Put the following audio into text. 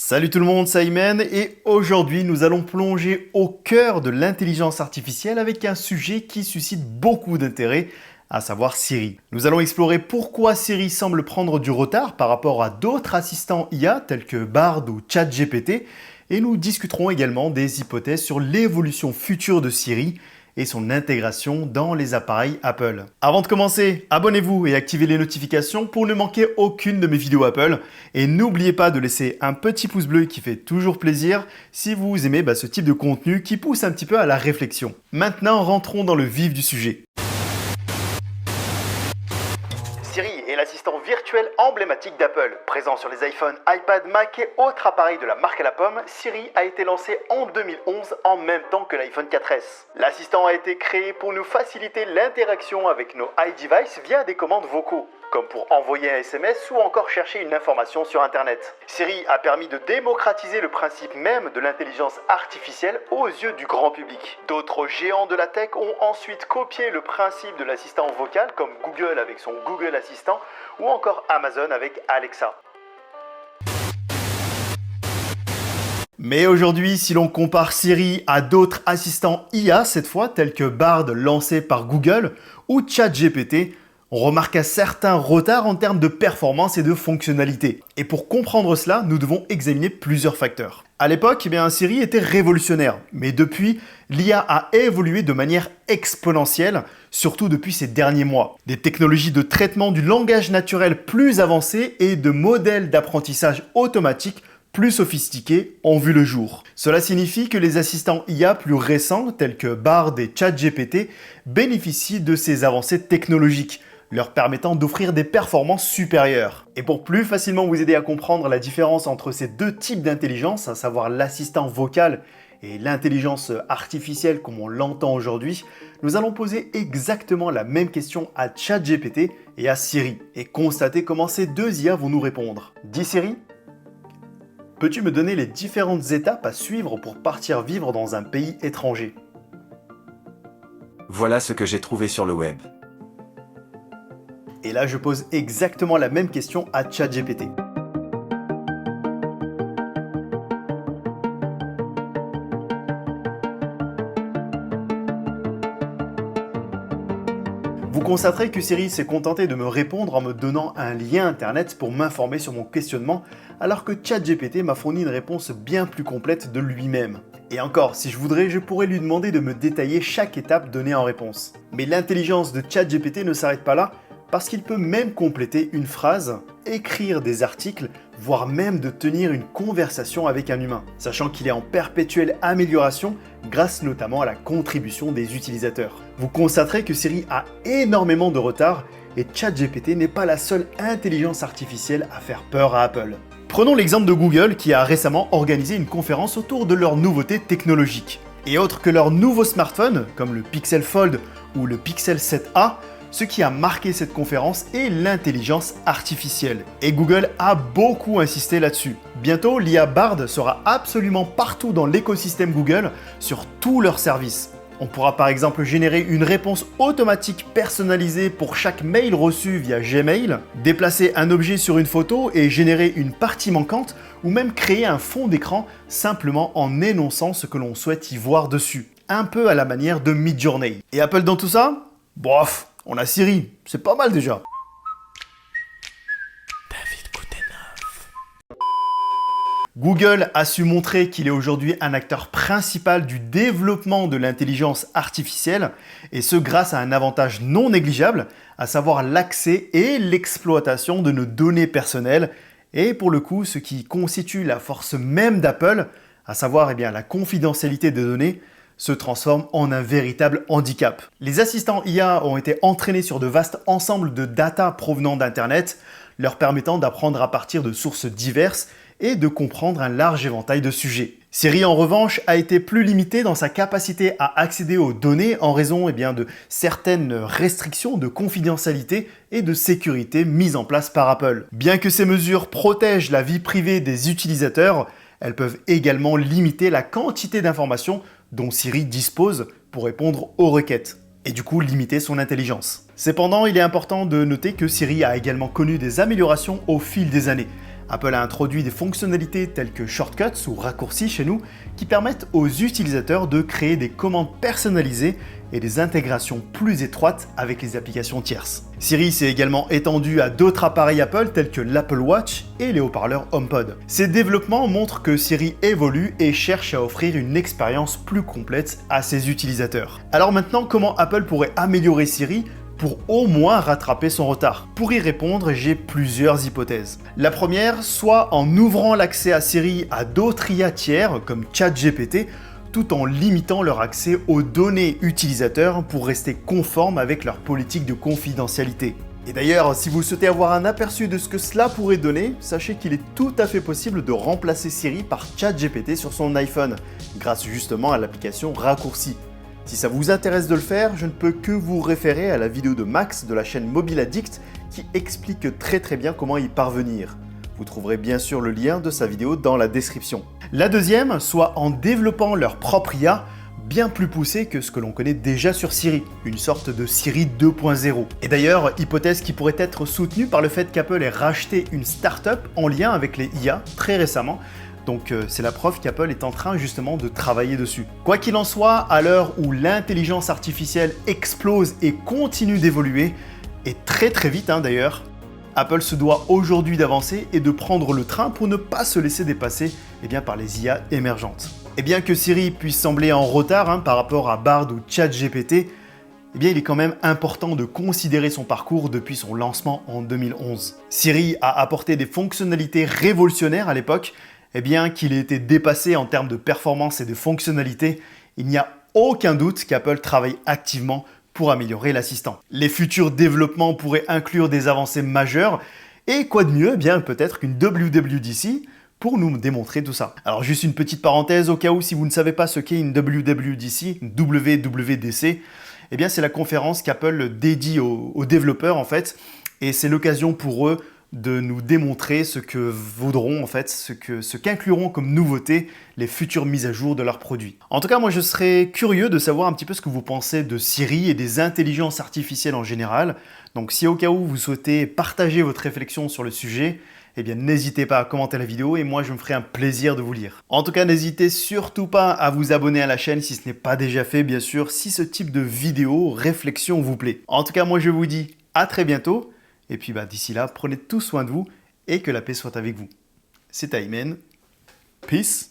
Salut tout le monde, c'est Ayman et aujourd'hui nous allons plonger au cœur de l'intelligence artificielle avec un sujet qui suscite beaucoup d'intérêt, à savoir Siri. Nous allons explorer pourquoi Siri semble prendre du retard par rapport à d'autres assistants IA tels que Bard ou ChatGPT et nous discuterons également des hypothèses sur l'évolution future de Siri et son intégration dans les appareils Apple. Avant de commencer, abonnez-vous et activez les notifications pour ne manquer aucune de mes vidéos Apple. Et n'oubliez pas de laisser un petit pouce bleu qui fait toujours plaisir si vous aimez ce type de contenu qui pousse un petit peu à la réflexion. Maintenant, rentrons dans le vif du sujet. Siri est l'assistant virtuel emblématique d'Apple. Présent sur les iPhones, iPad, Mac et autres appareils de la marque à la pomme, Siri a été lancé en 2011 en même temps que l'iPhone 4S. L'assistant a été créé pour nous faciliter l'interaction avec nos iDevices via des commandes vocaux, comme pour envoyer un SMS ou encore chercher une information sur Internet. Siri a permis de démocratiser le principe même de l'intelligence artificielle aux yeux du grand public. D'autres géants de la tech ont ensuite copié le principe de l'assistant vocal, comme Google avec son Google Assistant ou encore Amazon avec Alexa. Mais aujourd'hui, si l'on compare Siri à d'autres assistants IA cette fois, tels que Bard lancé par Google ou ChatGPT, on remarque un certain retard en termes de performance et de fonctionnalité. Et pour comprendre cela, nous devons examiner plusieurs facteurs. À l'époque, Siri était révolutionnaire, mais depuis, l'IA a évolué de manière exponentielle, surtout depuis ces derniers mois. Des technologies de traitement du langage naturel plus avancées et de modèles d'apprentissage automatique plus sophistiqués ont vu le jour. Cela signifie que les assistants IA plus récents, tels que Bard et ChatGPT, bénéficient de ces avancées technologiques, leur permettant d'offrir des performances supérieures. Et pour plus facilement vous aider à comprendre la différence entre ces deux types d'intelligence, à savoir l'assistant vocal et l'intelligence artificielle comme on l'entend aujourd'hui, nous allons poser exactement la même question à ChatGPT et à Siri, et constater comment ces deux IA vont nous répondre. Dis Siri, peux-tu me donner les différentes étapes à suivre pour partir vivre dans un pays étranger? Voilà ce que j'ai trouvé sur le web. Et là, je pose exactement la même question à ChatGPT. Vous constaterez que Siri s'est contenté de me répondre en me donnant un lien internet pour m'informer sur mon questionnement, alors que ChatGPT m'a fourni une réponse bien plus complète de lui-même. Et encore, si je voudrais, je pourrais lui demander de me détailler chaque étape donnée en réponse. Mais l'intelligence de ChatGPT ne s'arrête pas là, parce qu'il peut même compléter une phrase, écrire des articles, voire même de tenir une conversation avec un humain, sachant qu'il est en perpétuelle amélioration grâce notamment à la contribution des utilisateurs. Vous constaterez que Siri a énormément de retard et ChatGPT n'est pas la seule intelligence artificielle à faire peur à Apple. Prenons l'exemple de Google qui a récemment organisé une conférence autour de leurs nouveautés technologiques. Et autre que leurs nouveaux smartphones, comme le Pixel Fold ou le Pixel 7a, ce qui a marqué cette conférence est l'intelligence artificielle. Et Google a beaucoup insisté là-dessus. Bientôt, l'IA Bard sera absolument partout dans l'écosystème Google, sur tous leurs services. On pourra par exemple générer une réponse automatique personnalisée pour chaque mail reçu via Gmail, déplacer un objet sur une photo et générer une partie manquante, ou même créer un fond d'écran simplement en énonçant ce que l'on souhaite y voir dessus. Un peu à la manière de Midjourney. Et Apple dans tout ça? Bof! On a Siri, c'est pas mal déjà. Google a su montrer qu'il est aujourd'hui un acteur principal du développement de l'intelligence artificielle, et ce grâce à un avantage non négligeable, à savoir l'accès et l'exploitation de nos données personnelles, et pour le coup, ce qui constitue la force même d'Apple, à savoir la confidentialité des données, se transforme en un véritable handicap. Les assistants IA ont été entraînés sur de vastes ensembles de data provenant d'Internet, leur permettant d'apprendre à partir de sources diverses et de comprendre un large éventail de sujets. Siri, en revanche, a été plus limitée dans sa capacité à accéder aux données en raison de certaines restrictions de confidentialité et de sécurité mises en place par Apple. Bien que ces mesures protègent la vie privée des utilisateurs, elles peuvent également limiter la quantité d'informations dont Siri dispose pour répondre aux requêtes, et du coup limiter son intelligence. Cependant, il est important de noter que Siri a également connu des améliorations au fil des années, Apple a introduit des fonctionnalités telles que shortcuts ou raccourcis chez nous qui permettent aux utilisateurs de créer des commandes personnalisées et des intégrations plus étroites avec les applications tierces. Siri s'est également étendu à d'autres appareils Apple tels que l'Apple Watch et les haut-parleurs HomePod. Ces développements montrent que Siri évolue et cherche à offrir une expérience plus complète à ses utilisateurs. Alors maintenant, comment Apple pourrait améliorer Siri pour au moins rattraper son retard? Pour y répondre, j'ai plusieurs hypothèses. La première, soit en ouvrant l'accès à Siri à d'autres IA tiers comme ChatGPT, tout en limitant leur accès aux données utilisateurs pour rester conformes avec leur politique de confidentialité. Et d'ailleurs, si vous souhaitez avoir un aperçu de ce que cela pourrait donner, sachez qu'il est tout à fait possible de remplacer Siri par ChatGPT sur son iPhone, grâce justement à l'application Raccourci. Si ça vous intéresse de le faire, je ne peux que vous référer à la vidéo de Max de la chaîne Mobile Addict qui explique très bien comment y parvenir. Vous trouverez bien sûr le lien de sa vidéo dans la description. La deuxième, soit en développant leur propre IA bien plus poussée que ce que l'on connaît déjà sur Siri, une sorte de Siri 2.0. Et d'ailleurs, hypothèse qui pourrait être soutenue par le fait qu'Apple ait racheté une start-up en lien avec les IA très récemment. Donc c'est la preuve qu'Apple est en train justement de travailler dessus. Quoi qu'il en soit, à l'heure où l'intelligence artificielle explose et continue d'évoluer, et très vite d'ailleurs, Apple se doit aujourd'hui d'avancer et de prendre le train pour ne pas se laisser dépasser par les IA émergentes. Et bien que Siri puisse sembler en retard par rapport à Bard ou ChatGPT, il est quand même important de considérer son parcours depuis son lancement en 2011. Siri a apporté des fonctionnalités révolutionnaires à l'époque, et bien qu'il ait été dépassé en termes de performance et de fonctionnalité, il n'y a aucun doute qu'Apple travaille activement pour améliorer l'assistant. Les futurs développements pourraient inclure des avancées majeures, et quoi de mieux peut-être qu'une WWDC pour nous démontrer tout ça. Alors juste une petite parenthèse au cas où si vous ne savez pas ce qu'est une WWDC, une WWDC, c'est la conférence qu'Apple dédie aux développeurs en fait, et c'est l'occasion pour eux de nous démontrer ce que vaudront ce qu'incluront comme nouveauté les futures mises à jour de leurs produits. En tout cas, moi je serais curieux de savoir un petit peu ce que vous pensez de Siri et des intelligences artificielles en général. Donc si au cas où vous souhaitez partager votre réflexion sur le sujet, n'hésitez pas à commenter la vidéo et moi je me ferai un plaisir de vous lire. En tout cas, n'hésitez surtout pas à vous abonner à la chaîne si ce n'est pas déjà fait, bien sûr, si ce type de vidéo, réflexion vous plaît. En tout cas, moi je vous dis à très bientôt. Et puis d'ici là, prenez tout soin de vous et que la paix soit avec vous. C'est Ayman. Peace.